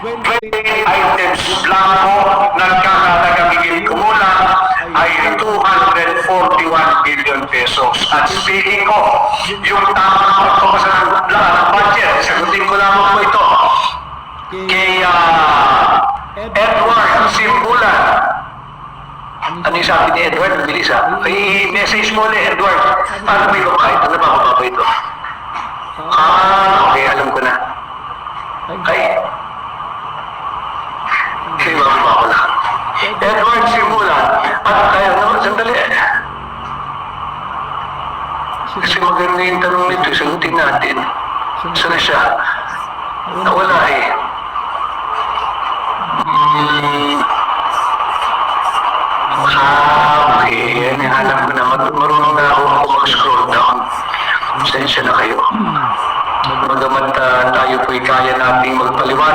20 items blanco nagkakalagang higit kumulang ay 241 billion pesos. At speaking ko, yung tamang pagpapasa ng budget, sagutin ko lamang po ito kay Edward Simbulan. Ano yung sabi ni Edward? Bilis ha. Ay, message mo ni Edward. Paano ba yung kahit? Ano ba ba ito? Okay, alam ko na. Ay, kailangan ba ako na? Edward Simbulan. At kaya naman, sandali. Kasi maganda yung tanong nito, sagutin natin. Saan na siya? Nawala eh. Okay. Yan, alam ko na. Marunong na ako mag-scroll down. Pasensya na kayo. Bagamat tayo po'y kaya nating magpaliwanag.